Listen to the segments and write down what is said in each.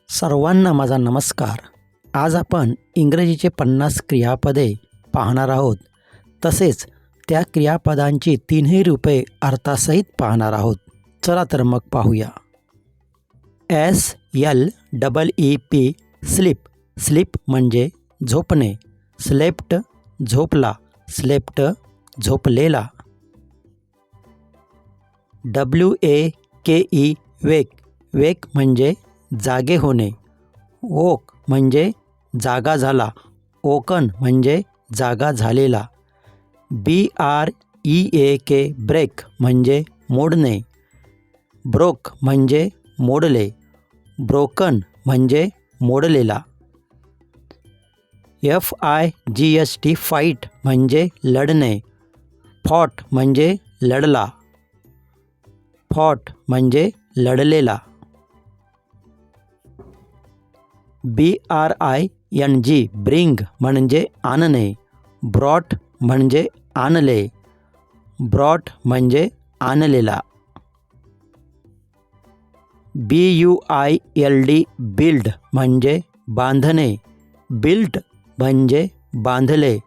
सर्वांना माझा नमस्कार. आज आपण इंग्रजीचे 50 क्रियापदे पाहणार आहोत. तसेच त्या क्रियापदांची तीनही रूपे अर्थासहित पाहणार आहोत. चला तर मग पाहूया. SLEEP sleep. स्लीप म्हणजे झोपणे. स्लेप्ट झोपला. स्लेप्ट झोपलेला. WAKE वेक. वेक म्हणजे जागे होणे. वोक म्हणजे जागा झाला. वोकन म्हणजे जागा झालेला. BREAK ब्रेक म्हणजे मोडणे. ब्रोक म्हणजे मोडले. ब्रोकन म्हणजे मोडलेला. FIGHT फाईट म्हणजे लढणे. फॉट म्हणजे लढला. फॉट म्हणजे लढलेला. BRING ब्रिंग म्हणजे आणणे. ब्रॉट म्हणजे आणले. ब्रॉट म्हणजे आणलेला. BUILD बिल्ड म्हणजे बांधणे. बिल्ट म्हणजे बांधले.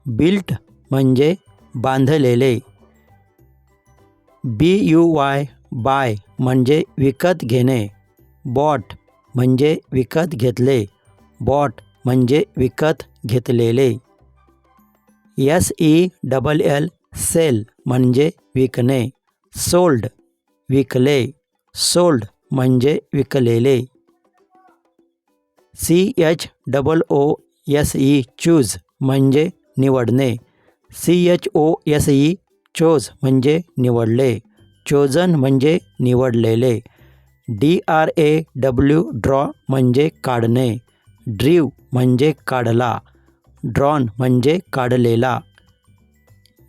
बिल्ट म्हणजे बांधलेले. BUY बाय म्हणजे विकत घेणे. बॉट म्हणजे विकत घेतले. बॉट म्हणजे विकत घेतलेले. SELL सेल म्हणजे विकणे. सोल्ड विकले. सोल्ड म्हणजे विकलेले. CHOOSE चूज म्हणजे निवडणे. CHOSE चोज म्हणजे निवडले. चोजन म्हणजे निवडलेले. DRAW ड्रॉ म्हणजे काढणे. ड्रीव म्हणजे काढला. ड्रॉन म्हणजे काढलेला.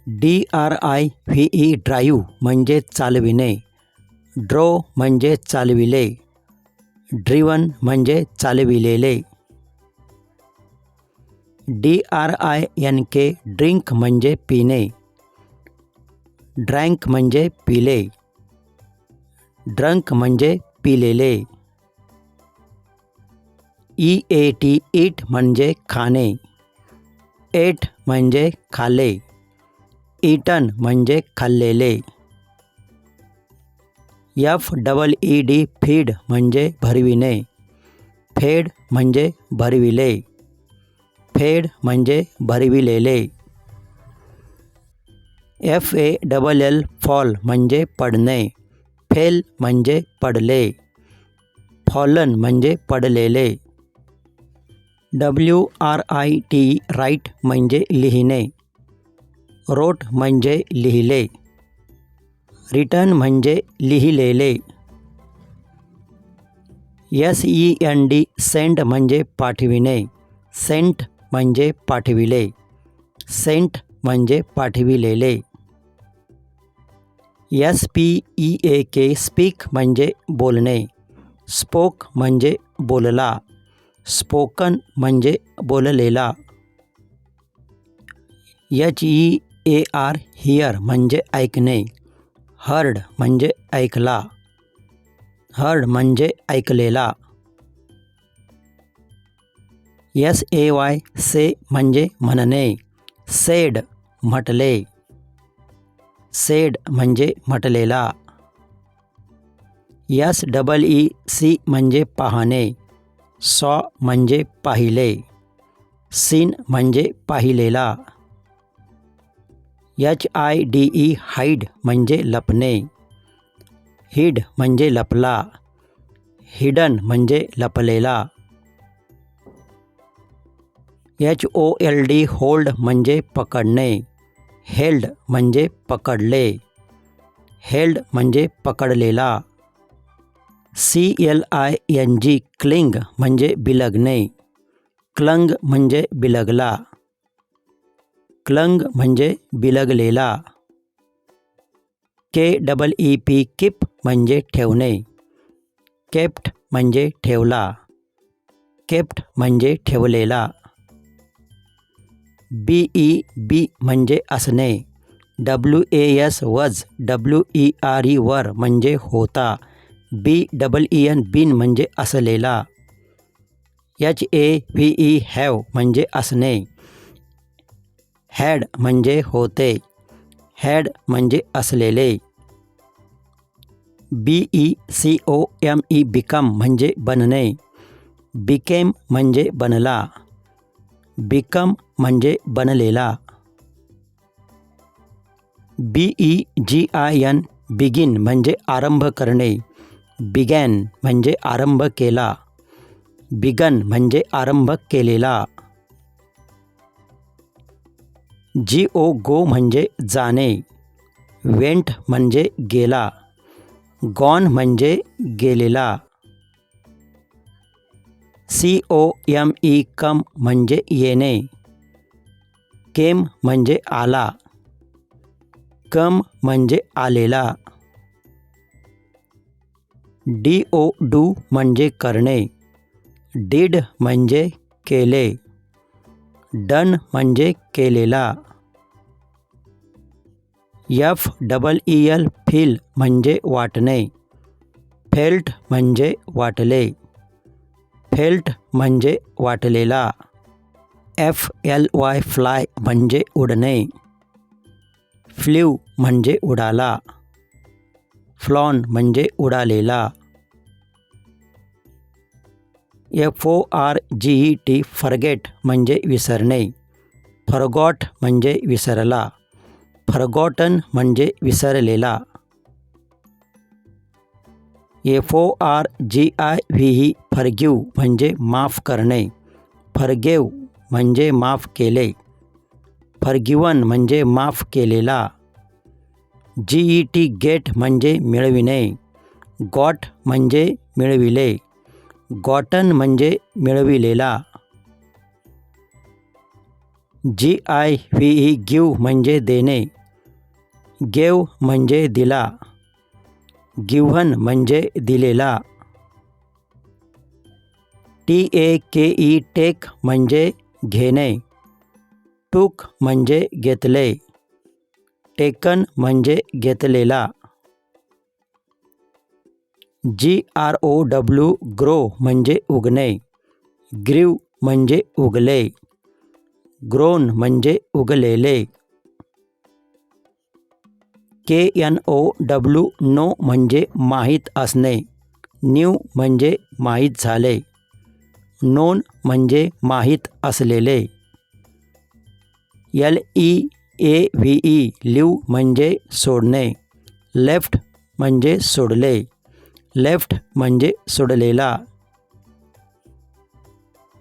DRIVE ड्राईव्ह म्हणजे चालविणे. ड्रो म्हणजे चालविले. ड्रिवन म्हणजे चालविलेले. DRINK ड्रिंक म्हणजे पिणे. ड्रँक म्हणजे पिले. ड्रंक म्हणजे पिलेले. EAT ईट म्हणजे खाणे. एट म्हणजे खाल्ले. ईटन म्हणजे खाल्लेले. FEED फीड म्हणजे भरविणे. फेड म्हणजे भरविले. फेड म्हणजे भरविलेले. FALL फॉल म्हणजे पडणे. फेल म्हणजे पडले. फॉलन म्हणजे पडलेले. WRIT राईट म्हणजे लिहिणे. रोट म्हणजे लिहिले. रिटन म्हणजे लिहिलेले. SEND सेंड म्हणजे पाठविणे. सेंट म्हणजे पाठविले. सेंट म्हणजे पाठविलेले. SPEAK स्पीक म्हणजे बोलणे. स्पोक म्हणजे बोलला. स्पोकन म्हणजे बोललेला. HEAR हिअर म्हणजे ऐकणे. हर्ड म्हणजे ऐकला. हर्ड म्हणजे ऐकलेला. SAY से म्हणजे म्हणणे. सेड म्हटले. सेड म्हणजे म्हटलेला. SEEC म्हणजे पाहणे. सॉ म्हणजे पाहिले. सीन म्हणजे पाहिलेला. HIDE हाईड म्हणजे लपणे. हिड म्हणजे लपला. हिडन म्हणजे लपलेला. HOLD होल्ड म्हणजे पकडणे. हेल्ड म्हणजे पकडले. हेल्ड म्हणजे पकडलेला. CLING क्लिंग म्हणजे बिलगणे. क्लंग म्हणजे बिलगला. क्लंग म्हणजे बिलगलेला. KEEP कीप म्हणजे ठेवणे. केप्ट म्हणजे ठेवला. केप्ट म्हणजे ठेवलेला. BEB म्हणजे असणे. WAS वज. WERE वर म्हणजे होता. BEEN बीन म्हणजे असलेला. HAVE हॅव म्हणजे असणे. हॅड म्हणजे होते. हॅड म्हणजे असलेले. BECOME बिकम म्हणजे बनणे. बिकेम म्हणजे बनला. बिकम म्हणजे बनलेला. BEGIN बिगिन म्हणजे आरंभ करणे. बिगॅन म्हणजे आरंभ केला. बिगन म्हणजे आरंभ केलेला. GO म्हणजे जाणे. वेंट म्हणजे गेला. गॉन म्हणजे गेलेला. COME कम म्हणजे येणे. केम म्हणजे आला. कम म्हणजे आलेला. DO म्हणजे करणे. डिड म्हणजे केले. डन म्हणजे केलेला. FEEL फील म्हणजे वाटणे. फेल्ट म्हणजे वाटले. फेल्ट म्हणजे वाटलेला. FLY फ्लाय म्हणजे उडणे. फ्ल्यू म्हणजे उडाला. फ्लॉन म्हणजे उडालेला. FORGET फॉरगेट म्हणजे विसरणे. फॉरगॉट म्हणजे विसरला. फॉरगॉटन म्हणजे विसरलेला. FORGIVE फॉरगिव्ह म्हणजे माफ करणे. फॉरगिव्ह म्हणजे माफ केले. फॉरगिव्हन म्हणजे माफ केलेला. GET गेट म्हणजे मिळविणे. गॉट म्हणजे मिळविले. गॉटन म्हणजे मिळविलेला. GIVE गिव्ह म्हणजे देणे. गेव म्हणजे दिला. गिव्हन म्हणजे दिलेला. TAKE टेक म्हणजे घेणे. टूक म्हणजे घेतले. टेकन म्हणजे घेतलेला. GROW ग्रो म्हणजे उगणे. ग्रीव म्हणजे उगले. ग्रोन म्हणजे उगलेले. KNOW नो म्हणजे माहीत असणे. न्यू म्हणजे माहीत झाले. नोन म्हणजे माहीत असलेले. LEAVE लिव्ह म्हणजे सोडणे. लेफ्ट म्हणजे सोडले. लेफ्ट म्हणजे सोडलेला.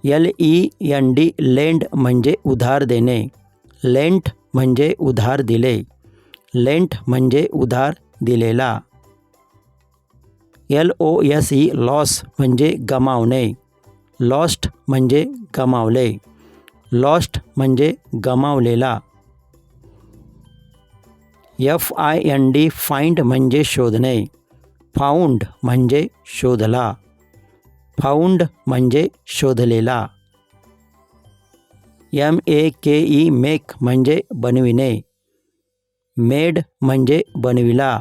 LEND लेंड म्हणजे उधार देणे. लेंट म्हणजे उधार दिले. लेंट म्हणजे उधार दिलेला. LOSE लॉस म्हणजे गमावणे. लॉस्ट म्हणजे गमावले. लॉस्ट म्हणजे गमावलेला. FIND फाइंड म्हणजे शोधणे. फाउंड म्हणजे शोधला. फाउंड म्हणजे शोधलेला. MEKE मेक म्हणजे बनविणे. मेड म्हणजे बनविला.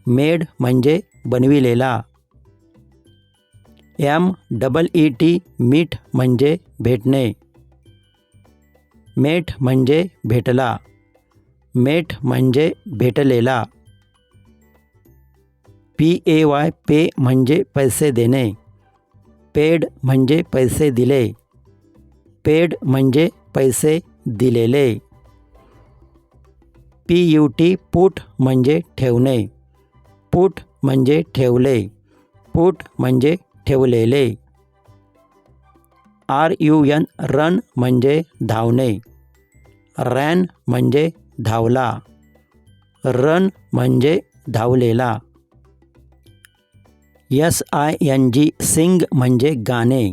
मेड म्हणजे बनविलेला. MEET मीट म्हणजे भेटणे. मेट म्हणजे भेटला. मेट म्हणजे भेटलेला. PAY पे म्हणजे पैसे देणे. पेड म्हणजे पैसे दिले. पेड म्हणजे पैसे दिलेले. PUT पुट म्हणजे ठेवणे. पुट म्हणजे ठेवले. पुट म्हणजे ठेवलेले. RUN रन म्हणजे धावणे. रॅन म्हणजे धावला. रन म्हणजे धावलेला. SING सिंग म्हणजे गाणे.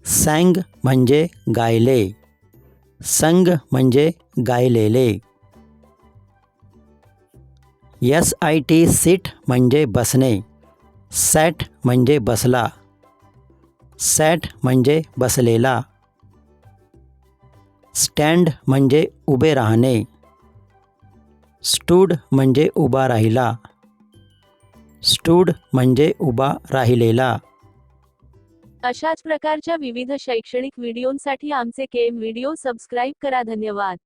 सॅंग म्हणजे गायले. संग म्हणजे गायलेले. SIT सीट म्हणजे बसणे. सॅट म्हणजे बसला. सॅट म्हणजे बसलेला. स्टँड म्हणजे उभे राहणे. स्टूड म्हणजे उभा राहिला. स्टूड म्हणजे उभा राहिलेला. अशाच प्रकारच्या विविध शैक्षणिक व्हिडिओंसाठी आमचे केम व्हिडिओ सबस्क्राईब करा. धन्यवाद.